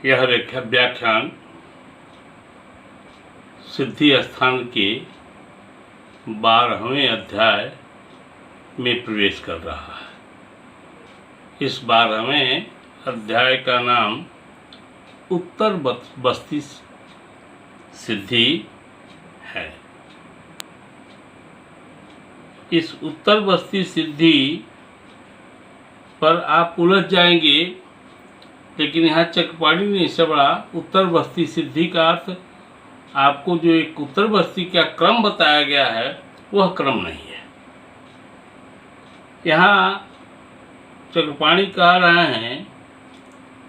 यह व्याख्यान सिद्धि स्थान के 12वें अध्याय में प्रवेश कर रहा है। इस 12वें अध्याय का नाम उत्तर बस्ती सिद्धि है। इस उत्तर बस्ती सिद्धि पर आप उलझ जाएंगे, लेकिन यहाँ चकपाणी ने इससे बड़ा उत्तर बस्ती सिद्धि का अर्थ आपको जो एक उत्तर बस्ती का क्रम बताया गया है वह क्रम नहीं है। यहाँ चकपाणी कह रहे हैं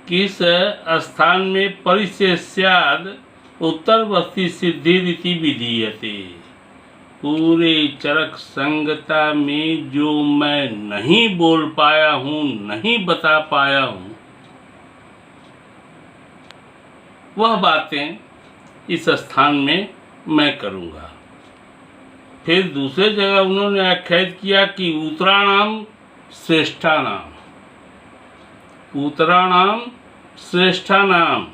कि इस स्थान में परिशेष्याद उत्तर बस्ती सिद्धि रीति विधीयते। पूरे चरक संगता में जो मैं नहीं बोल पाया हूँ, नहीं बता पाया हूँ, वह बातें इस स्थान में मैं करूँगा। फिर दूसरे जगह उन्होंने आख्यायित किया कि उत्तराणाम श्रेष्ठानाम, उत्तराणाम श्रेष्ठानाम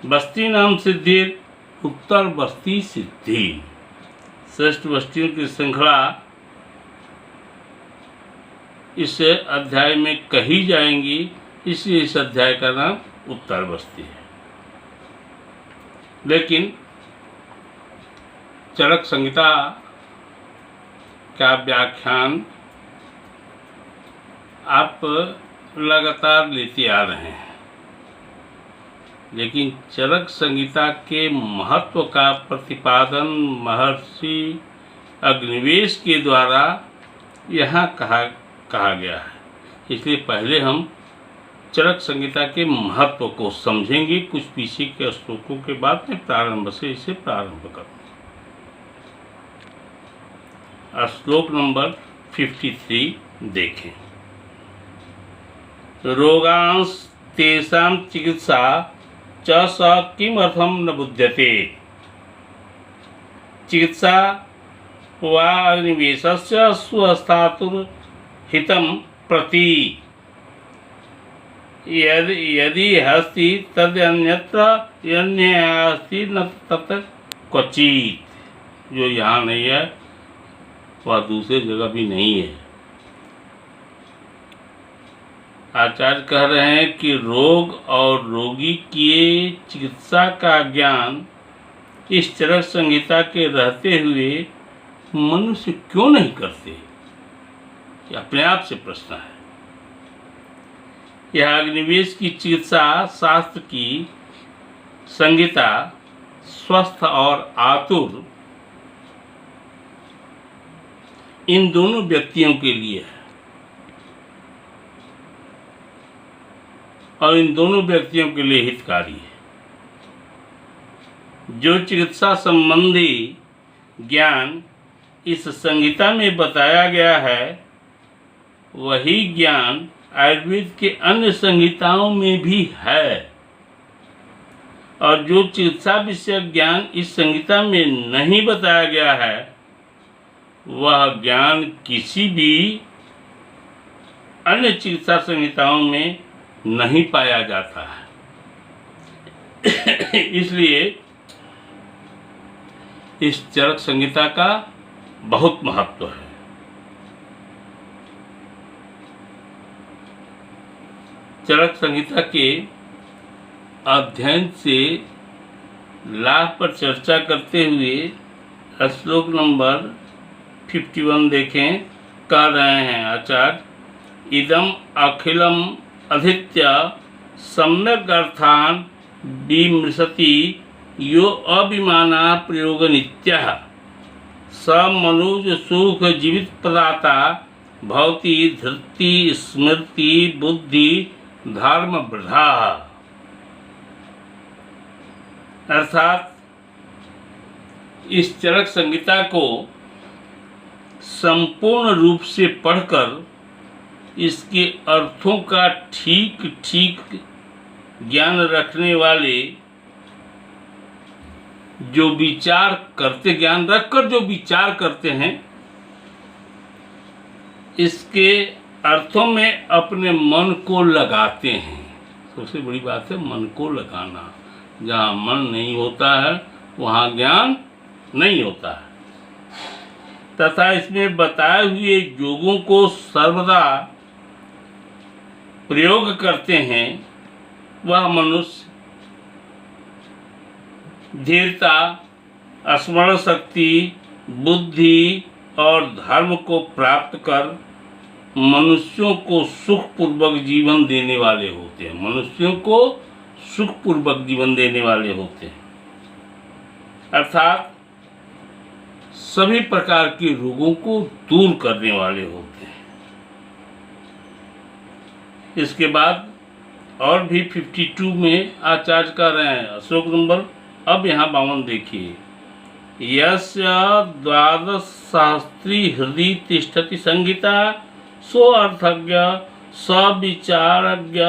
बस्ती नाम सिद्धि उत्तर बस्ती सिद्धि। श्रेष्ठ बस्तियों की श्रृंखला इस अध्याय में कही जाएंगी, इसलिए इस अध्याय का नाम उत्तर बस्ती है। लेकिन चरक संहिता का व्याख्यान आप लगातार लेते आ रहे हैं, लेकिन चरक संहिता के महत्व का प्रतिपादन महर्षि अग्निवेश के द्वारा यहाँ कहा गया है। इसलिए पहले हम चरक संहिता के महत्व को समझेंगे। कुछ पीछे के श्लोकों के बाद मैं प्रारंभ से इसे प्रारंभ करूँगा। श्लोक नंबर 53 देखें। रोगांश तेषां चिकित्सा च स किमर्थं न बुध्यते। चिकित्सा वा अग्निवेशस्य स्वस्थातुर्हितं प्रति यदि हस्ति तदन्यत्र यन्यस्ति न तत् क्वचित्। जो यहाँ नहीं है वह दूसरे जगह भी नहीं है। आचार्य कह रहे हैं कि रोग और रोगी की चिकित्सा का ज्ञान इस चरक संहिता के रहते हुए मनुष्य क्यों नहीं करते, ये अपने आप से प्रश्न है। यह अग्निवेश की चिकित्सा शास्त्र की संहिता स्वस्थ और आतुर इन दोनों व्यक्तियों के लिए है, और इन दोनों व्यक्तियों के लिए हितकारी है। जो चिकित्सा संबंधी ज्ञान इस संहिता में बताया गया है, वही ज्ञान आयुर्वेद के अन्य संहिताओं में भी है, और जो चिकित्सा विषयक ज्ञान इस संहिता में नहीं बताया गया है, वह ज्ञान किसी भी अन्य चिकित्सा संहिताओं में नहीं पाया जाता है। इसलिए इस चरक संहिता का बहुत महत्व है। चरक संहिता के अध्ययन से लाभ पर चर्चा करते हुए श्लोक नंबर 51 देखें। कह रहे हैं आचार्य, इदम अखिलम अधित्य सम्यक अर्थान विमृशति यो अभिमाना प्रयोग नित्यः स मनुज सुख जीवित प्रदाता भवति धृति स्मृति बुद्धि धर्म वृद्धा। अर्थात इस चरक संहिता को संपूर्ण रूप से पढ़कर इसके अर्थों का ठीक ठीक ज्ञान रखने वाले जो विचार करते, ज्ञान रखकर जो विचार करते हैं, इसके अर्थों में अपने मन को लगाते हैं, सबसे बड़ी बात है मन को लगाना। जहाँ मन नहीं होता है वहाँ ज्ञान नहीं होता है। तथा इसमें बताए हुए योगों को सर्वदा प्रयोग करते हैं वह मनुष्य धीरता, स्मरण शक्ति, बुद्धि और धर्म को प्राप्त कर मनुष्यों को सुखपूर्वक जीवन देने वाले होते हैं। मनुष्यों को सुखपूर्वक जीवन देने वाले होते हैं, अर्थात सभी प्रकार के रोगों को दूर करने वाले होते हैं। इसके बाद और भी 52 में आचार्य कर रहे हैं, श्लोक नंबर अब यहाँ 52 देखिए। यस्य द्वादश शास्त्री हृदय तिष्ठति संहिता सो अर्थज्ञ सविचारज्ञ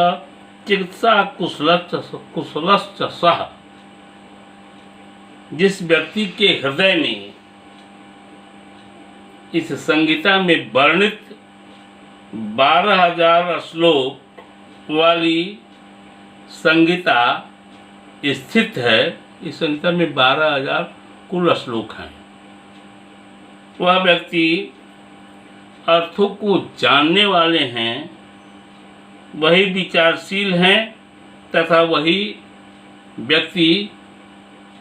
चिकित्सा कुशलश्च सह। जिस व्यक्ति के हृदय में इस संहिता में वर्णित 12,000 श्लोक वाली संहिता स्थित है, इस संहिता में 12,000 कुल श्लोक हैं, वह व्यक्ति अर्थों को जानने वाले हैं, वही विचारशील हैं तथा वही व्यक्ति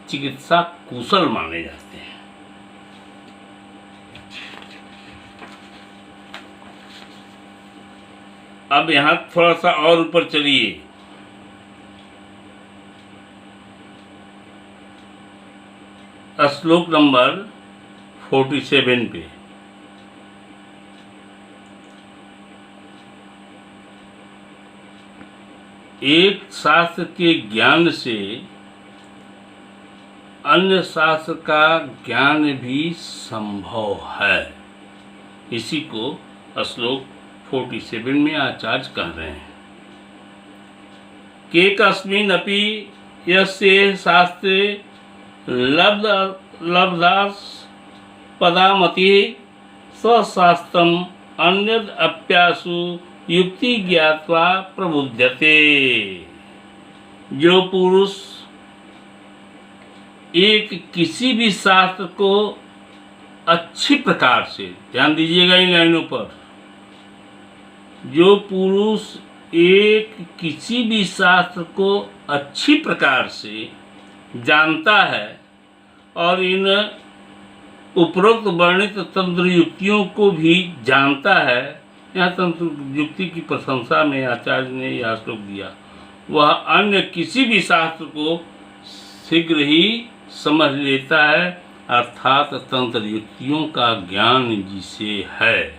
चिकित्सा कुशल माने जाते हैं। अब यहाँ थोड़ा सा और ऊपर चलिए। श्लोक नंबर 47 पे एक शास्त्र के ज्ञान से अन्य शास्त्र का ज्ञान भी संभव है। इसी को श्लोक 47 में आचार्य कह रहे हैं कि कस्मिन् अपि यस्य शास्त्रे लब्धास पदामति स्वशास्त्रम अन्यद अप्यासु युक्ति ज्ञात्वा प्रबुध्यते। जो पुरुष एक किसी भी शास्त्र को अच्छी प्रकार से, ध्यान दीजिएगा इन लाइनों पर, जो पुरुष एक किसी भी शास्त्र को अच्छी प्रकार से जानता है और इन उपरोक्त वर्णित तंत्र युक्तियों को भी जानता है, यहाँ तंत्र युक्ति की प्रशंसा में आचार्य ने यह श्लोक दिया, वह अन्य किसी भी शास्त्र को शीघ्र ही समझ लेता है, अर्थात तंत्र युक्तियों का ज्ञान जिसे है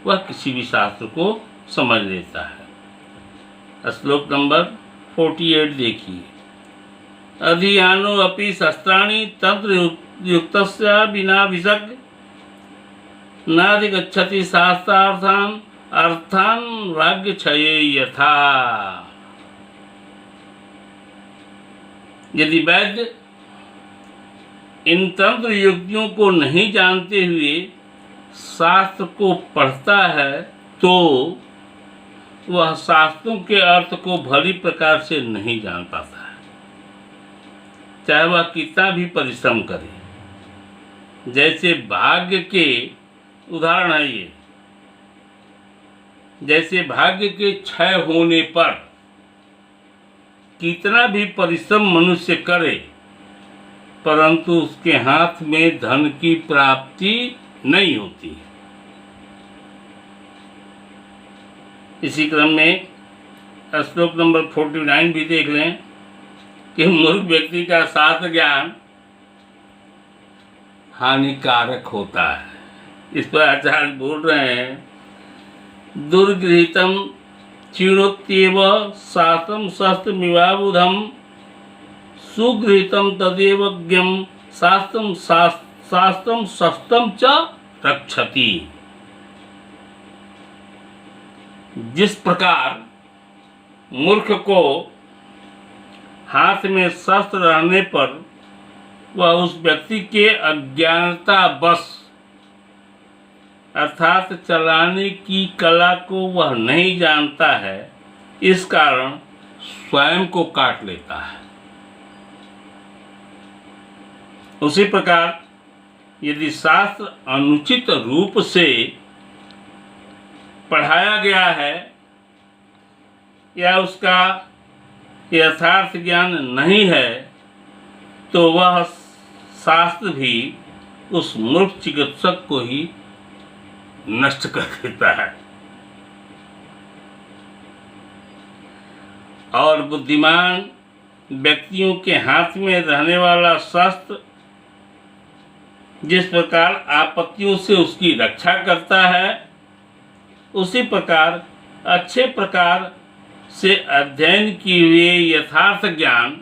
वह किसी भी शास्त्र को समझ लेता है। श्लोक नंबर 48 देखिए। अधियानो अपि शस्त्राणि तंत्र युक्तस्य बिना विषग नाधिगच्छति शास्त्रार्थान अर्थान भाग्य क्षये यथा। यदि वैद्य इन तंत्र युक्तियों को नहीं जानते हुए शास्त्र को पढ़ता है तो वह शास्त्रों के अर्थ को भली प्रकार से नहीं जान पाता है, चाहे वह कितना भी परिश्रम करे। जैसे भाग्य के उदाहरण है ये, जैसे भाग्य के क्षय होने पर कितना भी परिश्रम मनुष्य करे परंतु उसके हाथ में धन की प्राप्ति नहीं होती। इसी क्रम में श्लोक नंबर 49 भी देख लें कि मूर्ख व्यक्ति का शास्त्र ज्ञान हानिकारक होता है। इस पर आचार्य बोल रहे हैं, दुर्गृहीतम क्षीणोत्येव शास्त्रम शस्त्रमिवाबुधम सुगृहीतम तदेव ज्ञम शास्त्रम शस्त्रम च रक्षति। जिस प्रकार मूर्ख को हाथ में शस्त्र रहने पर वह उस व्यक्ति के अज्ञानता बस अर्थात चलाने की कला को वह नहीं जानता है, इस कारण स्वयं को काट लेता है। उसी प्रकार यदि शास्त्र अनुचित रूप से पढ़ाया गया है या उसका यथार्थ ज्ञान नहीं है तो वह शास्त्र भी उस मूर्ख चिकित्सक को ही नष्ट कर देता है। और बुद्धिमान व्यक्तियों के हाथ में रहने वाला शस्त्र जिस प्रकार आपत्तियों से उसकी रक्षा करता है, उसी प्रकार अच्छे प्रकार से अध्ययन किए हुए यथार्थ ज्ञान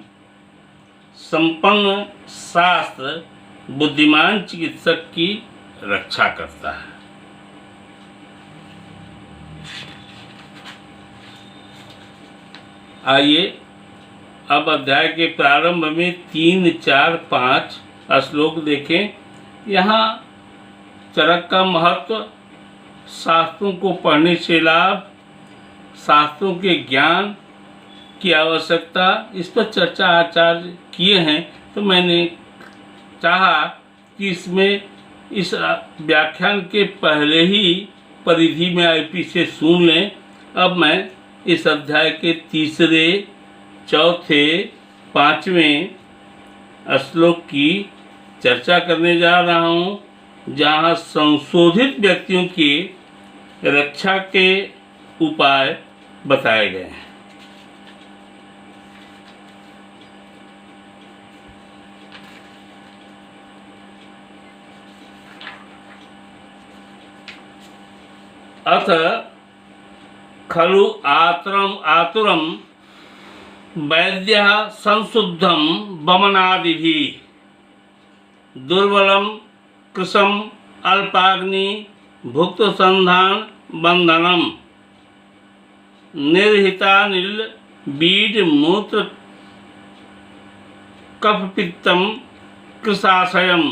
संपन्न शास्त्र बुद्धिमान चिकित्सक की रक्षा करता है। आइए अब अध्याय के प्रारंभ में 3, 4, 5 श्लोक देखें। यहाँ चरक का महत्व, शास्त्रों को पढ़ने से लाभ, शास्त्रों के ज्ञान की आवश्यकता, इस पर चर्चा आचार्य किए हैं। तो मैंने चाहा कि इसमें इस व्याख्यान के पहले ही परिधि में आईपी से सुन लें। अब मैं इस अध्याय के 3, 4, 5वें श्लोक की चर्चा करने जा रहा हूँ, जहाँ संशोधित व्यक्तियों की रक्षा के उपाय बताए गए हैं। अथ खलु आतुरम वैद्यः संशुद्धं वमनादिभिः दुर्बलं कृशम अल्पाग्नि भुक्त संधान बंधनम निर्हितानिल बीड मूत्र कफ पित्तम कृशाशयम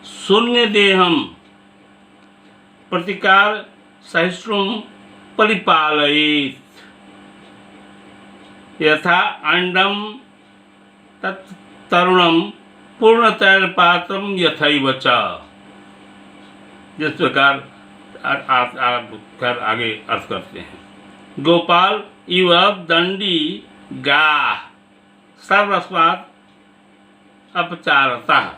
शून्य देहम प्रतिकार सहिष्णुम परिपालयेत् यथा अंडम तत्तरुणम पूर्णतैलपात्रम यथैव च। जिस प्रकार आगे अर्थ करते हैं। गोपाल इव दंडी गा सर्वस्मात् अपचारतः।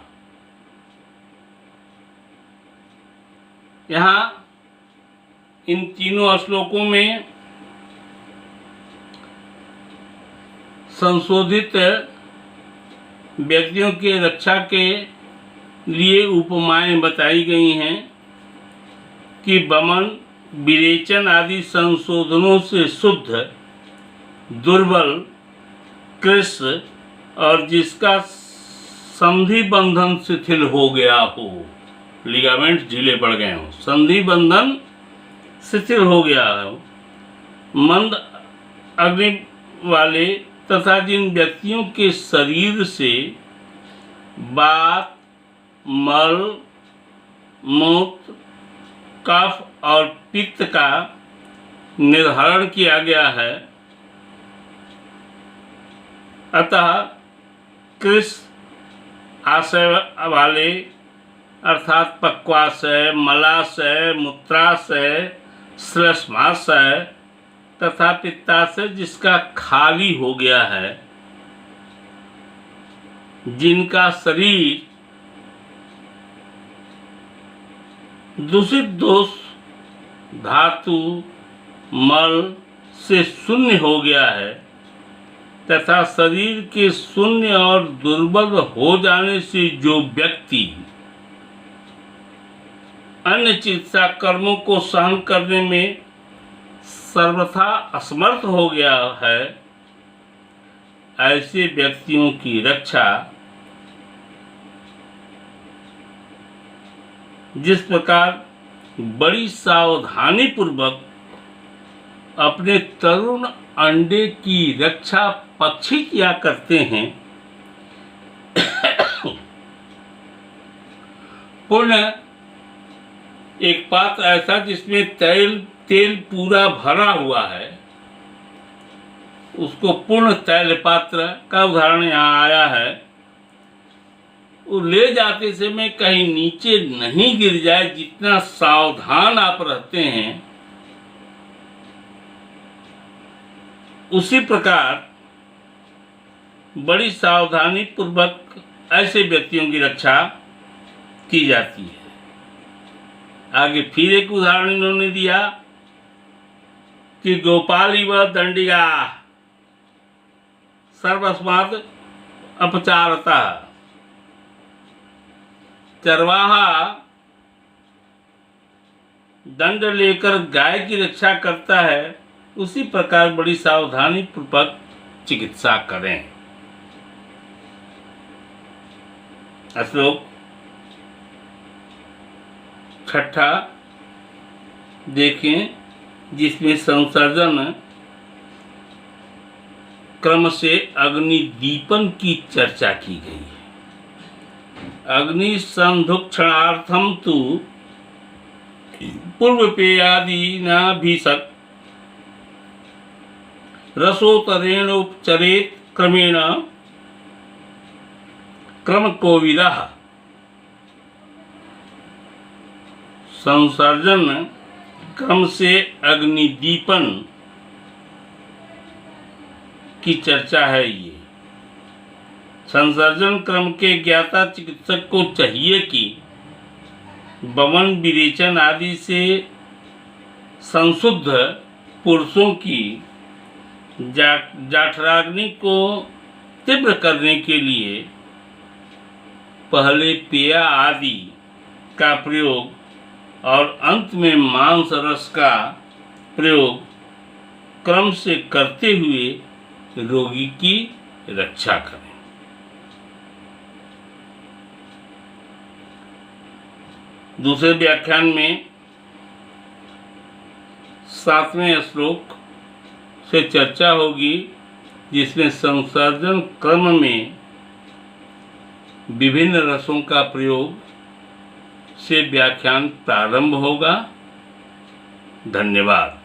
यहाँ इन तीनों श्लोकों में संशोधित व्यक्तियों की रक्षा के लिए उपमाएं बताई गई हैं कि वमन, विरेचन आदि संशोधनों से शुद्ध, दुर्बल, कृश और जिसका संधि बंधन शिथिल हो गया हो, लिगामेंट ढीले पड़ गए हों, संधि बंधन शिथिल हो गया हो, मंद अग्नि वाले तथा जिन व्यक्तियों के शरीर से वात, मल, मूत्र, कफ और पित्त का निर्धारण किया गया है, अतः कृश आशय वाले अर्थात पक्वाशय, मलाशय, मूत्राशय, श्लेष्माशय तथा पित्ताशय जिसका खाली हो गया है, जिनका शरीर दूषित दोष धातु मल से शून्य हो गया है तथा शरीर के शून्य और दुर्बल हो जाने से जो व्यक्ति अन्य चिकित्सा कर्मों को सहन करने में सर्वथा असमर्थ हो गया है, ऐसे व्यक्तियों की रक्षा जिस प्रकार बड़ी सावधानी पूर्वक अपने तरुण अंडे की रक्षा पक्षी किया करते हैं, पुण्य एक पात्र ऐसा जिसमें तेल पूरा भरा हुआ है, उसको पूर्ण तैल पात्र का उदाहरण यहाँ आया है। वो ले जाते समय कहीं नीचे नहीं गिर जाए, जितना सावधान आप रहते हैं उसी प्रकार बड़ी सावधानी पूर्वक ऐसे व्यक्तियों की रक्षा की जाती है। आगे फिर एक उदाहरण इन्होंने दिया कि गोपाली व दंडिका सर्वस्मात् अपचारता। चरवाहा दंड लेकर गाय की रक्षा करता है, उसी प्रकार बड़ी सावधानी पूर्वक चिकित्सा करें। श्लोक 6 देखें, जिसमें संसर्जन क्रम से अग्निदीपन की चर्चा की गई है। अग्नि संधुक्षणार्थम तु पूर्वपेयादीनाभिषक रसोतरेण उपचरेत क्रमेण क्रमकोविदः। संसर्जन क्रम से अग्निदीपन की चर्चा है। ये संसर्जन क्रम के ज्ञाता चिकित्सक को चाहिए कि वमन विरेचन आदि से संशुद्ध पुरुषों की जाठराग्नि को तीव्र करने के लिए पहले पेय आदि का प्रयोग और अंत में मांस रस का प्रयोग क्रम से करते हुए रोगी की रक्षा करें। दूसरे व्याख्यान में 7वें श्लोक से चर्चा होगी, जिसमें संसर्जन क्रम में विभिन्न रसों का प्रयोग से व्याख्यान प्रारंभ होगा। धन्यवाद।